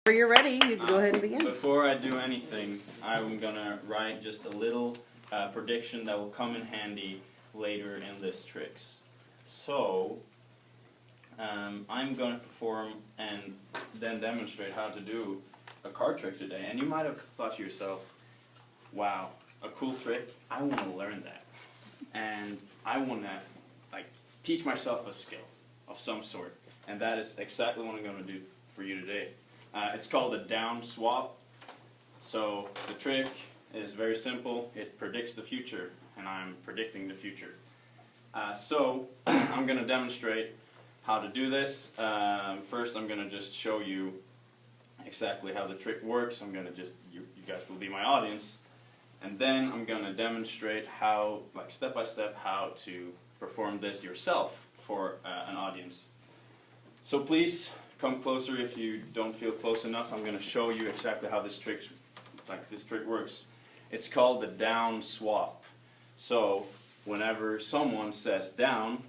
You're ready, you can go ahead and begin. Before I do anything, I'm going to write just a little prediction that will come in handy later in this tricks. So, I'm going to perform and then demonstrate how to do a card trick today. And you might have thought to yourself, wow, a cool trick, I want to learn that. And I want to teach myself a skill of some sort. And that is exactly what I'm going to do for you today. It's called a down swap. So the trick is very simple. It predicts the future, and I'm predicting the future. So I'm going to demonstrate how to do this. First, I'm going to just show you exactly how the trick works. I'm going to you guys will be my audience. And then I'm going to demonstrate how, step by step, how to perform this yourself for an audience. So please come closer if you don't feel close enough. I'm going to show you exactly how this trick works. It's called the down swap. So whenever someone says down,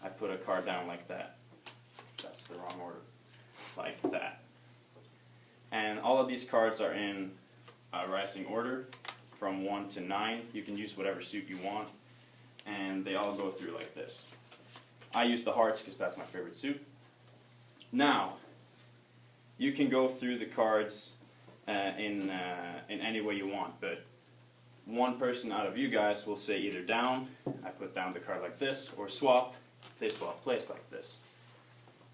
I put a card down like that. That's the wrong order. Like that. And all of these cards are in rising order from 1 to 9. You can use whatever suit you want. And they all go through like this. I use the hearts because that's my favorite suit. Now, you can go through the cards in any way you want, but one person out of you guys will say either down, I put down the card like this, or swap, they swap place like this.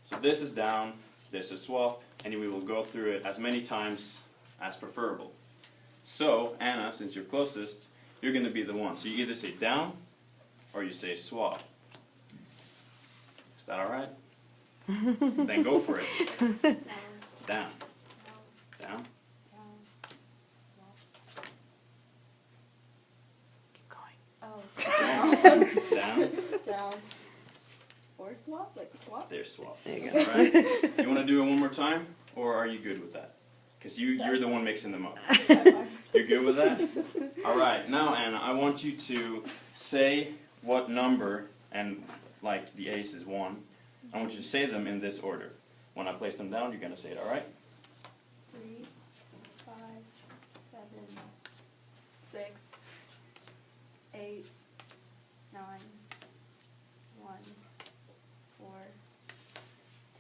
So this is down, this is swap, and we will go through it as many times as preferable. So, Anna, since you're closest, you're going to be the one. So you either say down, or you say swap. Is that alright? Then go for it. Down. Down. Keep going. Oh. Down. Down. Or swap? Like swap? There's swap. There you go. Alright. You want to do it one more time? Or are you good with that? Because you're the one mixing them up. You're good with that? Alright. Now, Anna, I want you to say what number, and the ace is 1. I want you to say them in this order. When I place them down, you're going to say it, alright? 3, 5, 7, 6, 8, 9, 1, 4,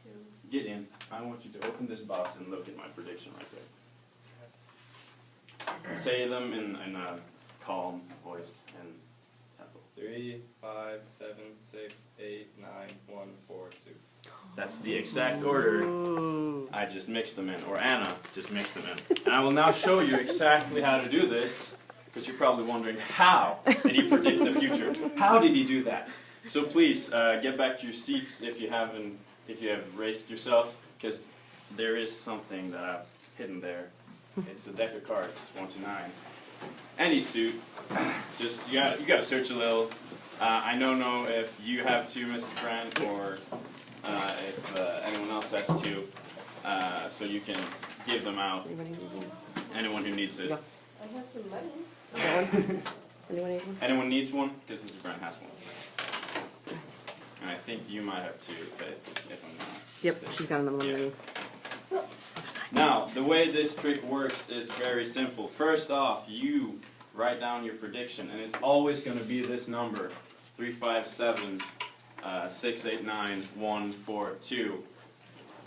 2. Get in. I want you to open this box and look at my prediction right there. Say them in a calm voice and tempo. 3, 5, 7, 6, 8, 9, 1, 4, 2. That's the exact order I just mixed them in, or Anna just mixed them in. And I will now show you exactly how to do this, because you're probably wondering, how did he predict the future? How did he do that? So please, get back to your seats if you have raced yourself, because there is something that I've hidden there. It's a deck of cards, 1 to 9. Any suit, just you gotta search a little. I don't know if you have 2, Mrs. Grant, or if anyone else has 2, so you can give them out. Anyone who needs it. I have some money. Anyone need one? Anyone needs one? Because Mrs. Grant has one. And I think you might have 2 if I'm not. Yep, she's got another one. Yeah. Now, the way this trick works is very simple. First off, you write down your prediction, and it's always going to be this number, 3, 5, 7, 6, 8, 9, 1, 4, 2.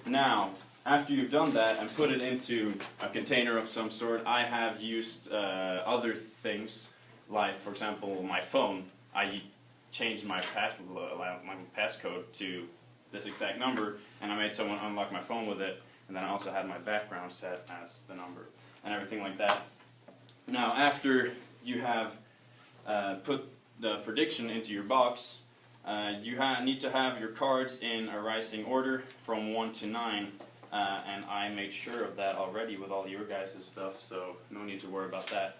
Now, after you've done that and put it into a container of some sort, I have used other things, like, for example, my phone. I changed my passcode to this exact number, and I made someone unlock my phone with it. And then I also had my background set as the number and everything like that. Now, after you have put the prediction into your box, you need to have your cards in a rising order from 1 to 9. And I made sure of that already with all your guys' stuff, so no need to worry about that.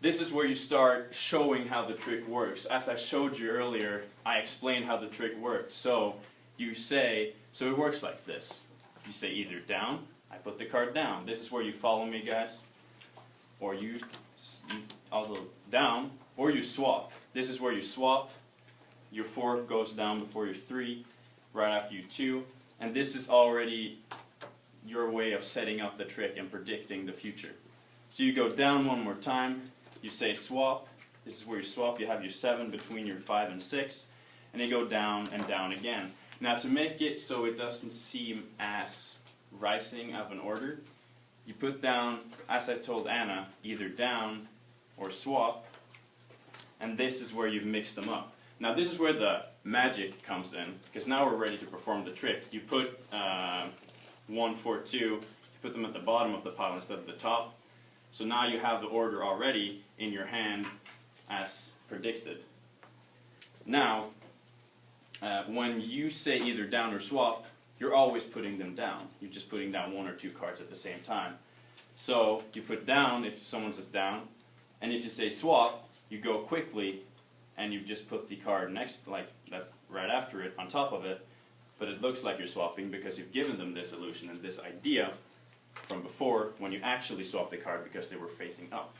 This is where you start showing how the trick works. As I showed you earlier, I explained how the trick worked. So you say, so it works like this. You say either down, I put the card down. This is where you follow me, guys. Or you also down, or you swap. This is where you swap. Your 4 goes down before your 3, right after your 2. And this is already your way of setting up the trick and predicting the future. So you go down one more time, you say swap, this is where you swap, you have your 7 between your 5 and 6, and you go down and down again. Now to make it so it doesn't seem as rising of an order, you put down, as I told Anna, either down or swap, and this is where you've mixed them up. Now this is where the magic comes in, because now we're ready to perform the trick. You put 1, 4, 2, you put them at the bottom of the pile instead of the top. So now you have the order already in your hand as predicted. Now, when you say either down or swap, you're always putting them down. You're just putting down 1 or 2 cards at the same time. So you put down if someone says down, and if you say swap, you go quickly and you just put the card next, like that's right after it, on top of it, but it looks like you're swapping because you've given them this illusion and this idea from before when you actually swap the card because they were facing up.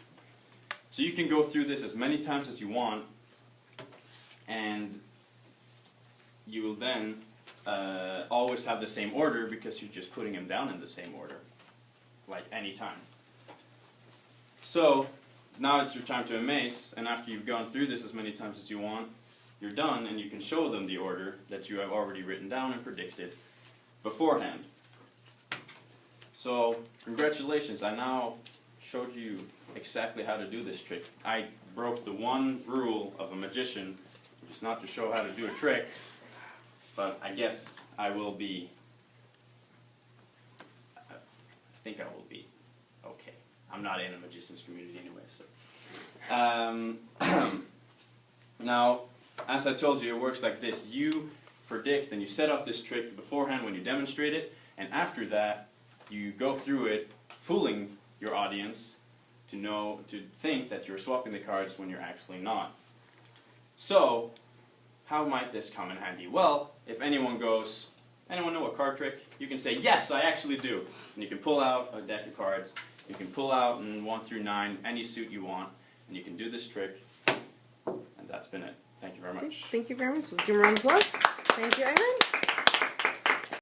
So you can go through this as many times as you want, and you will then always have the same order because you're just putting them down in the same order, like any time. So now it's your time to amaze, and after you've gone through this as many times as you want, you're done, and you can show them the order that you have already written down and predicted beforehand. So, congratulations, I now showed you exactly how to do this trick. I broke the one rule of a magician, which is not to show how to do a trick, but I guess I will be, I think I will be okay. I'm not in a magician's community anyway, so. Now, as I told you, it works like this. You predict and you set up this trick beforehand when you demonstrate it, and after that, you go through it, fooling your audience to think that you're swapping the cards when you're actually not. So, how might this come in handy? Well, if anyone goes, anyone know a card trick? You can say, yes, I actually do. And you can pull out a deck of cards. You can pull out in 1 through 9 any suit you want, and you can do this trick. And that's been it. Thank you very much. Thank you very much. Let's give him a round of applause. Thank you, Eyvinn.